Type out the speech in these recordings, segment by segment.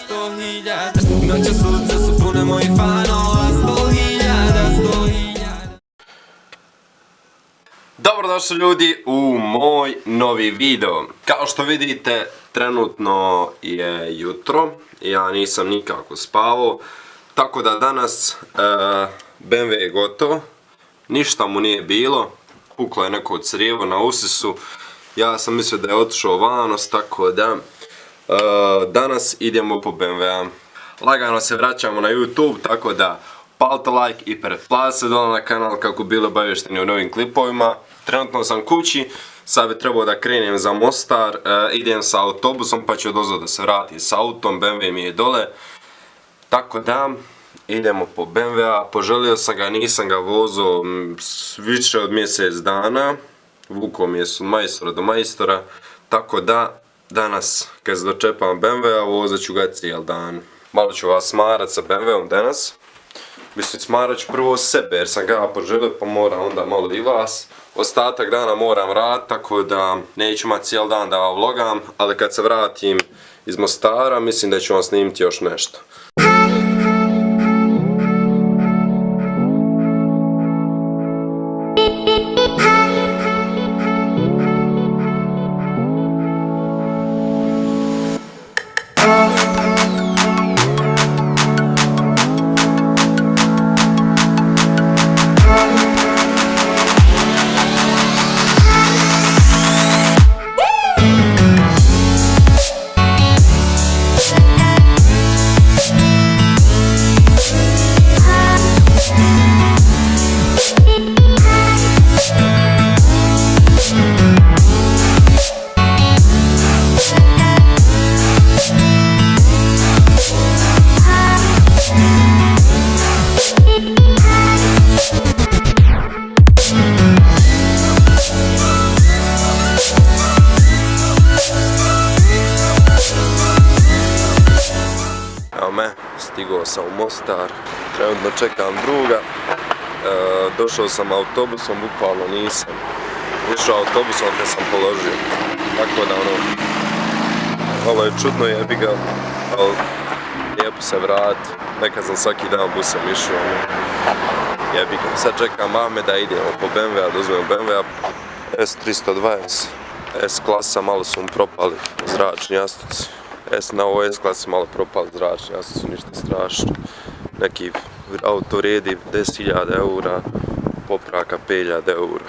100.000 noće sunce su pune mojih fanova 100.000 Dobrodošli ljudi u moj novi video. Kao što vidite, trenutno je jutro, ja nisam nikako spavao, tako da danas BMW je gotov, ništa mu nije bilo, puklo je neko crijevo na usisu, ja sam mislio da je otišao vanos, tako da danas idemo po BMW-a. Lagano se vraćamo na YouTube, tako da palite like i pretplatite se dole na kanal kako bili obaviješteni o novim klipovima. Trenutno sam kući, sad bi trebao da krenem za Mostar, idem sa autobusom pa ću odozdo da se vratim s autom, BMW mi je dole. Tako da, idemo po BMW-a, poželio sam ga, nisam ga vozio više od mjesec dana, vukao mi je od majstora do majstora, tako da danas kad se dočepam BMW-a vozat ću ga cijel dan. Malo ću vas smarat sa BMW-om danas. Mislim, smarat ću prvo sebe jer sam ga poželio pa moram onda malo i vas. Ostatak dana moram raditi, tako da neću imati cijel dan da vam vlogam, ali kad se vratim iz Mostara mislim da ću vam snimiti još nešto. Stigao sam u Mostar, trenutno čekam druga, došao sam autobusom, bukvalno nisam išao autobusom kad sam položio, tako da ovo je čudno jebiga, ali lijepo se vrati, nekad sam svaki dan busom išao, jebiga. Sad čekam Ahmeda, idemo po BMW-a, da uzmemo BMW-a S320, S-klasa, malo su mu propali zračni jastuci. Na ovoj S-klasi malo propali zračni, ja su ništa strašno. Neki auto vredi 10.000 eura, popravka 5.000 eura.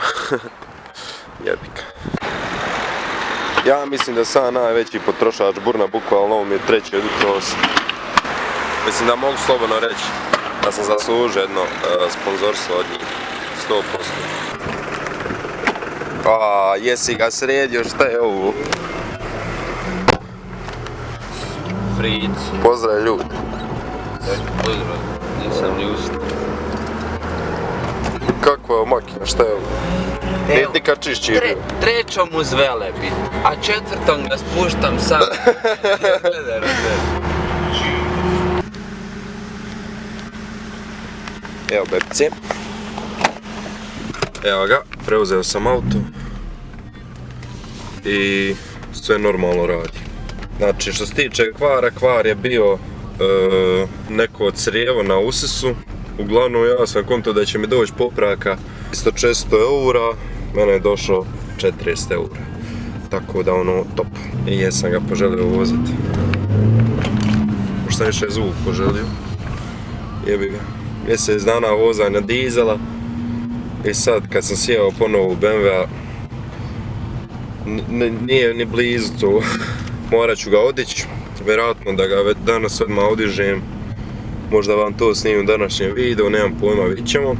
Jebika. Ja mislim da sam najveći potrošač burna, bukvalno ovo mi je treći od jutros. Mislim da mogu slobodno reći da sam zaslužio jedno sponzorstvo od njih, 100%. Jesi ga sredio, šta je ovo? Fric. Pozdrav ljudi. Pozdrav, nisam ni ustao. Kakva je makina, šta je ovo? Nije nikad čišći je bio. Trećom uz Velebit, a četvrtom ga spuštam sam. Gledaj na tebe. Evo bebci. Evo ga, preuzeo sam auto. I sve normalno radi. Znači što se tiče kvara, kvar je bio neko crijevo na usisu. Uglavnom ja sam konto da će mi doći popravka 400 eura, mene je došlo 40 eura. Tako da top. I jesam ga poželio voziti. Možda više zvuk poželio. Jebi ga. Mjesec dana vozanja dizela. I sad kad sam sjeo ponovo u BMW-a, nije ni blizu to. Morat ću ga odići, vjerojatno da ga danas odmah odižem, možda vam to snimim u današnjem videu, nemam pojma, vidit ćemo.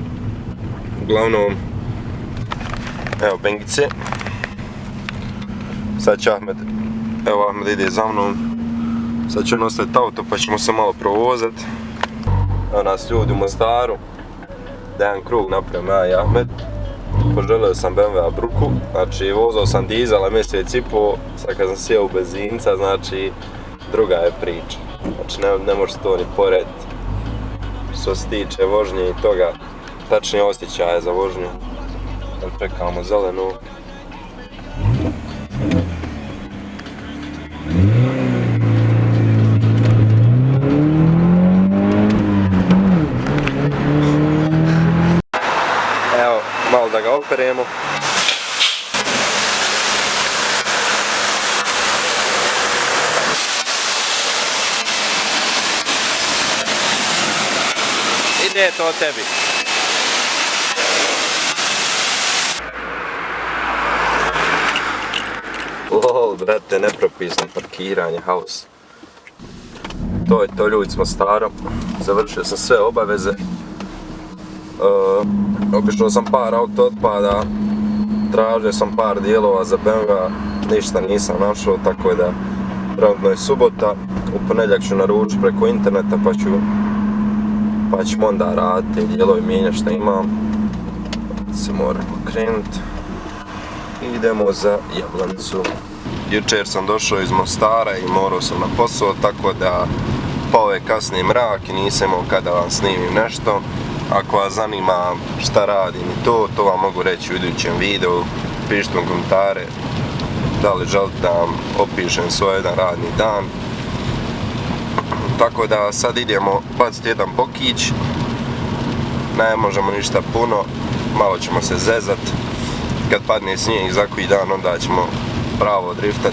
Uglavnom, evo bengice, sad će Ahmed, evo Ahmed ide za mnom, sad ću nastaviti auto pa ćemo se malo provozati. Evo nas ljudi u Mostaru, da jedan krug napravim ja i Ahmed. Poželio sam BMW-a bruku, znači vozao sam dizela mjesec i po, sad kad sam sjeo u benzinca, znači druga je priča. Znači ne može to ni porediti. Što se tiče vožnje i toga, tačnije osjećaje za vožnju. Čekamo zelenu. Nije to tebi. Lol, brate, nepropisno parkiranje, haos. To je to, ljudi, smo staro. Završio sam sve obaveze. Obišao sam par auto otpada. Tražio sam par dijelova za BMW, ništa nisam našao, tako da trenutno je subota. U ponedjeljak ću naručiti preko interneta pa ćemo onda raditi te dijelove, mijenjati šta imam. Se moramo krenuti. Idemo za Jablanicu. Jučer sam došao iz Mostara i morao sam na posao, tako da pao je kasni mrak i nisam imao kada vam snimim nešto. Ako vas zanima šta radim i to vam mogu reći u idućem videu. Pišite mi komentare da li želite da vam opišem svoj jedan radni dan. Tako da sad idemo baciti jedan bokić. Ne možemo ništa puno, malo ćemo se zezat. Kad padne snijeg za koji dan, onda ćemo pravo driftat,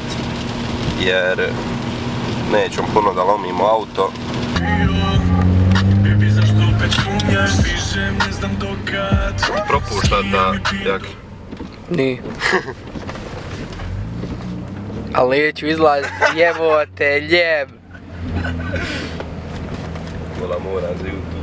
jer nećemo puno da lomimo auto. Propuštat da, jak? Ni. Ali neću izlaziti, jebote, ljeb. Vola mora za YouTube.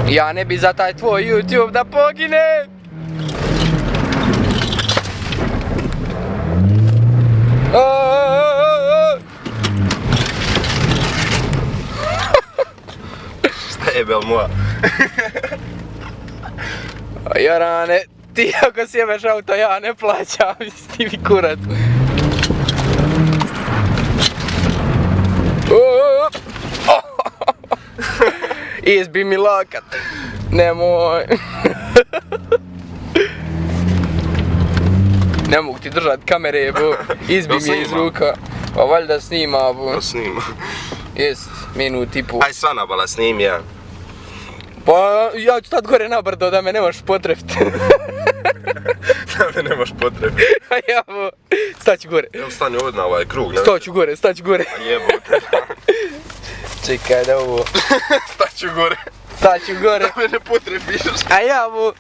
Ja ne bi za taj tvoj YouTube da poginem. Šta je bel moja? Jorane, ti ako sjebeš auto, ja ne plaćam, isti mi kurac. Izbi mi lakat. Nemoj. Ne mogu ti držat kamere, bo. Izbi mi je iz ruka. Pa valjda snima, bo. Pa snima. Jest, minut i pol. Aj sva nabala snimi ja. Pa ja ću stat gore na brdo da me ne možeš potrefiti. Da me nemaš potrebe. A ja bo, staću gore. Evo stani ovdje na ovaj krug, ne? Staću gore, staću gore. A jebote. Čekaj da ovo. Staću gore. Staću gore. Da me ne potrebiš. A ja bo.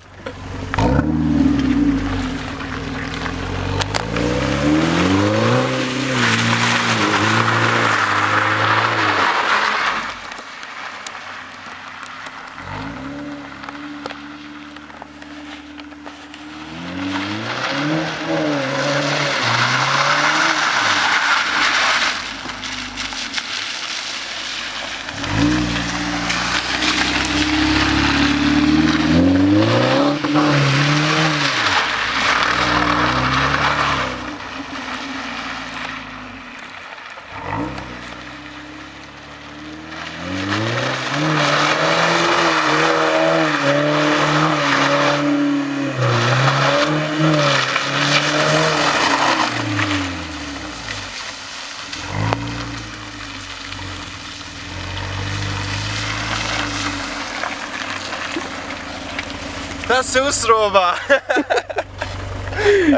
Da se usroba!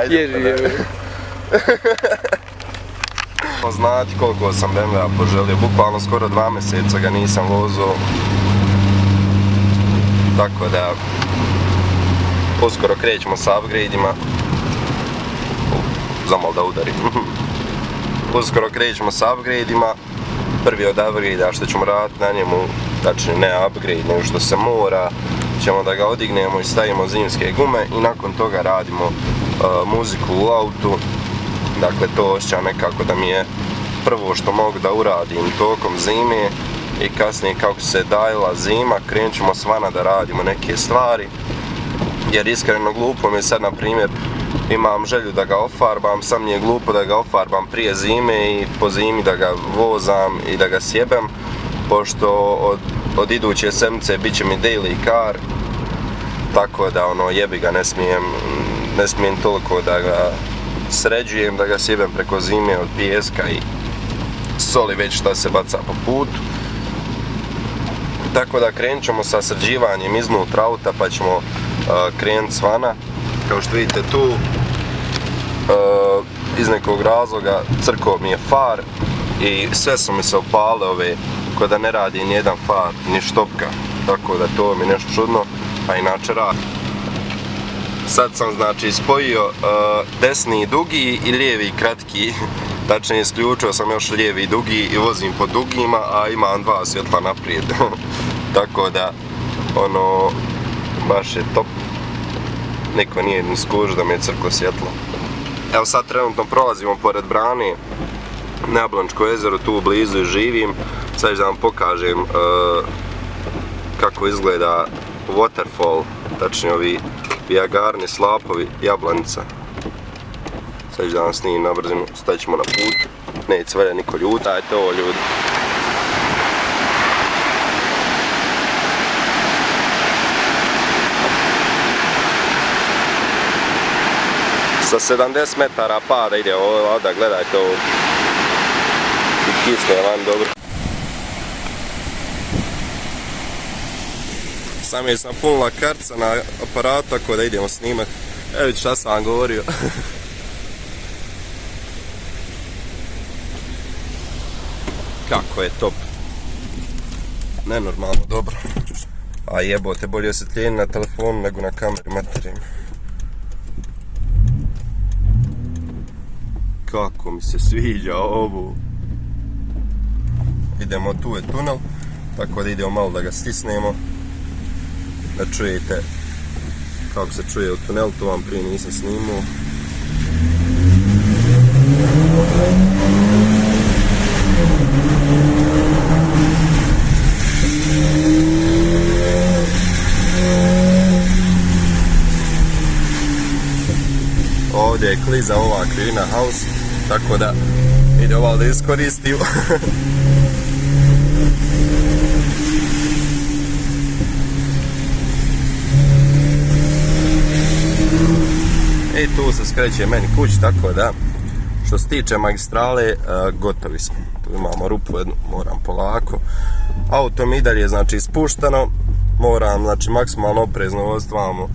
Ježi. Znati koliko sam BMW poželio, bukvalno skoro 2 mjeseca ga nisam vozio. Tako da uskoro krećemo sa upgradeima. Zamal da udarim. Uskoro krećemo sa upgradeima. Prvi od upgradea što ćemo raditi na njemu, znači ne upgrade, nego što se mora, ćemo da ga odignemo i stavimo zimske gume i nakon toga radimo muziku u autu. Dakle, to osjećam nekako da mi je prvo što mogu da uradim tokom zime i kasnije kako se dajela zima, krenut ćemo s vana da radimo neke stvari. Jer iskreno glupo mi je sad, na primjer, imam želju da ga ofarbam, sam mi je glupo da ga ofarbam prije zime i po zimi da ga vozam i da ga sjebem, pošto od iduće sedmice bit će mi daily car, tako da ono, jebi ga, ne smijem toliko da ga sređujem, da ga sjebem preko zime od pijeska i soli već šta se baca po putu. Tako da krenut ćemo sa sređivanjem iznutra auta pa ćemo krenut s vana. Kao što vidite tu, iz nekog razloga crkao mi je far i sve su mi se opale ove, ko da ne radi nijedan far, ni štopka, tako da to mi je nešto čudno, a inače radi. Sad sam znači spojio desni dugi i lijevi kratki, tačnije isključio sam još lijevi dugi i vozim po dugima, a imam dva svjetla naprijed, tako da ono baš je top, niko nije ni skužio da mi je crklo svjetlo. Evo sad trenutno prolazimo pored brane na Jablaničko jezero, tu blizu i živim, sad ću da vam pokažem kako izgleda waterfall, tačnije ovi vijagarni slapovi Jablanica. Sad ću da vam snimim na brzinu, stat ćemo na put, neće valjda niko ljuta, je to ljudi. Sa 70 metara pada ide ovdje, gledajte ovo. I kisne van dobro. Sam je napunila kartica na aparatu, tako da idemo snimat. Evo vidite šta sam vam govorio. Kako je top. Nenormalno dobro. A jebote, bolje osvjetljenje na telefonu nego na kameri materijem. Kako mi se sviđa ovo. Idemo, tu je tunel, tako da idemo malo da ga stisnemo, da čujete kako se čuje u tunelu, to vam prije nisam snimao. Ovdje je kliza ova krivina house, tako da ide ovo da iskoristim. I tu se skreće meni kuć, tako da što se tiče magistrale gotovi smo. Tu imamo rupu jednu, moram polako. Auto mi i dalje znači spušteno, moram znači maksimalno oprezno voziti vamo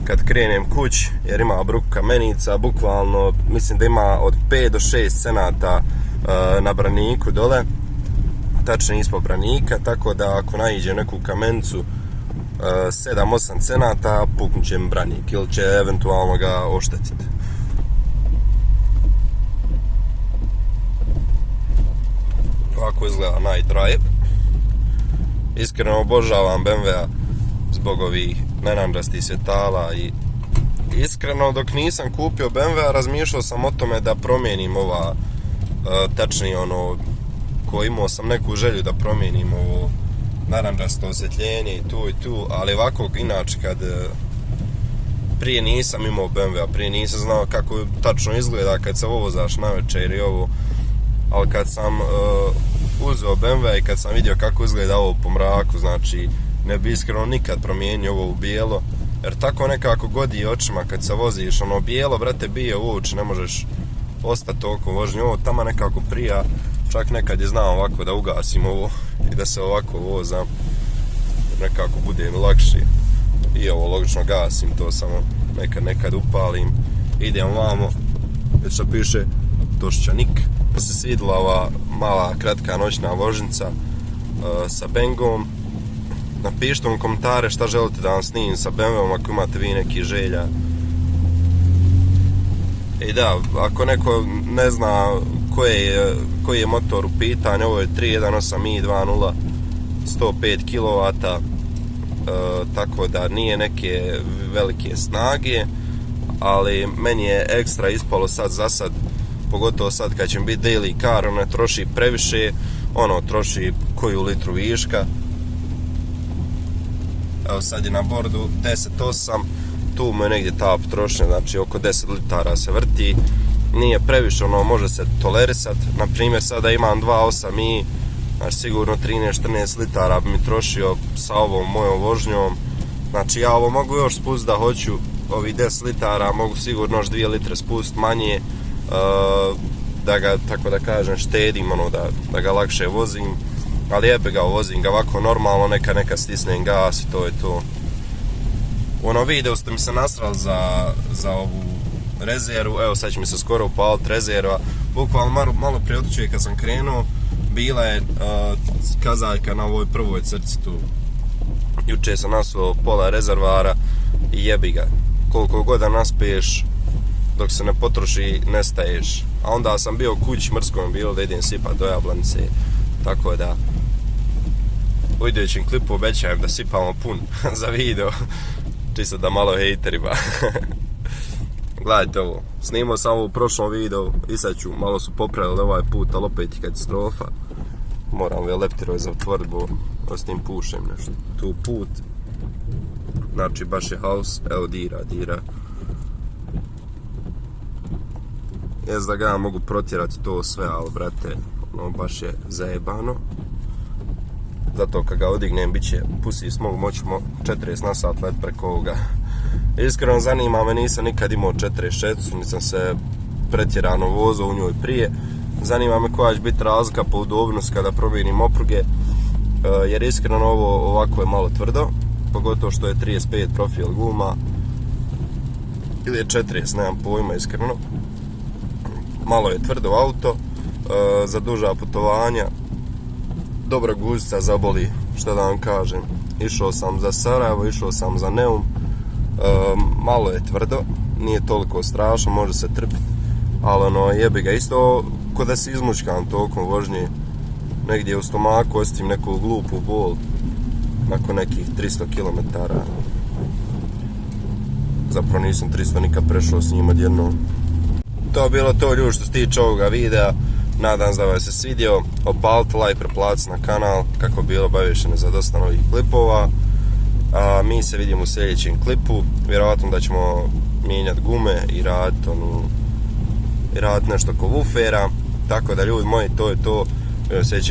kad krenem kuć, jer ima bruk kamenica, bukvalno mislim da ima od 5 do 6 cenata na braniku dole, tačnije ispod branika, tako da ako naiđe neku kamenicu 7-8 cenata, puknut će mi branik ili će eventualno ga oštetiti. Ovako izgleda Night Drive. Iskreno obožavam BMW-a zbog ovih nenamrastih svjetala i iskreno dok nisam kupio BMW-a razmišljao sam o tome da promijenim ova, tačnije ono, ko imao sam neku želju da promijenim ovo narančasto osvjetljenje i tu, ali ovako inače kad prije nisam imao BMW-a, prije nisam znao kako tačno izgleda kad se vozaš navečer i ovo, ali kad sam uzeo BMW i kad sam vidio kako izgleda ovo po mraku, znači ne bi iskreno nikad promijenio ovo u bijelo, jer tako nekako godi očima kad se voziš, ono bijelo, brate, bije u oči, ne možeš ostati toliko vožnju, ovo tamo nekako prija, čak nekad je znao ovako da ugasim ovo i da se ovako vozam, nekako bude mi lakše. I ovo logično gasim, to samo nekad upalim, idem vamo, već što piše Tošćanik. Se svidjela ova mala kratka noćna vožnica sa Bengom. Napišite u komentare šta želite da vam snimim sa BMW-om ako imate vi neki želja. I da, ako neko ne zna koji je motor u pitanju, ovo je 318i 2.0 105 kW, tako da nije neke velike snage, ali meni je ekstra ispalo sad za sad, pogotovo sad kad će biti daily car, ono ne troši previše, ono troši koju litru viška. Evo sad je na bordu 10.8, tu mu je negdje ta potrošnja, znači oko 10 litara se vrti, nije previše, ono može se tolerisat. Na primjer sada imam 2.8i, znači sigurno 13-14 litara bi mi trošio sa ovom mojom vožnjom, znači ja ovo mogu još spustiti da hoću, ovih 10 litara mogu sigurno još 2 litre spustiti manje, da ga, tako da kažem, štedim, ono, da ga lakše vozim, ali jebe ga, vozim ga ovako normalno, neka stisnem gas i to je to. U onom videu ste mi se nasrali za ovu rezervu, evo sad će mi se skoro upaliti rezerva, bukvalno malo prije od kad sam krenuo, bila je kazaljka na ovoj prvoj crci tu. Juče sam nasuo pola rezervara i jebi ga, koliko god da naspiješ, dok se ne potroši, nestaješ. A onda sam bio kući, mrsko mi bilo da idem sipat do Jablanice, tako da u idućem klipu obećajem da sipamo pun za video, čisto da malo hejterima. Gledajte ovo, snimao sam ovo u prošlom videu i sad ću, malo su popravili ovaj put, ali opet je katastrofa. Moram ove leptirove zatvoriti, bo s tim pušem nešto. Tu put, znači baš je haos, evo dira. Jes da ga ja mogu protjerati to sve, ali brate, ono baš je zajebano. Zato kad ga odignem bit će pusi smog, moćemo 40 na sat let preko ovoga. Iskreno zanima me, nisam nikad imao 46, nisam se pretjerano vozao u njoj prije. Zanima me koja će biti razlika po udobnosti kada promijenim opruge, jer iskreno ovo ovako je malo tvrdo, pogotovo što je 35 profil guma, ili je 40, nemam pojma iskreno. Malo je tvrdo auto, za duža putovanja, dobra guzica zaboli, što da vam kažem. Išao sam za Sarajevo, išao sam za Neum, malo je tvrdo, nije toliko strašno, može se trpiti, ali ono jebi ga, isto ko da se izmučkam tokom vožnje, negdje u stomaku osjetim neku glupu bol nakon nekih 300 km. Zapravo nisam 300 nikad prešao s njim odjednom. To je bilo to, ljudi, što se tiče ovoga videa. Nadam se da vas se svidio. Opalite like, preplatite na kanal kako bi bilo obavješteni za dosta novih klipova. A mi se vidimo u sljedećem klipu. Vjerojatno da ćemo mijenjati gume i raditi nešto ko wufera. Tako da, ljudi moji, to je to.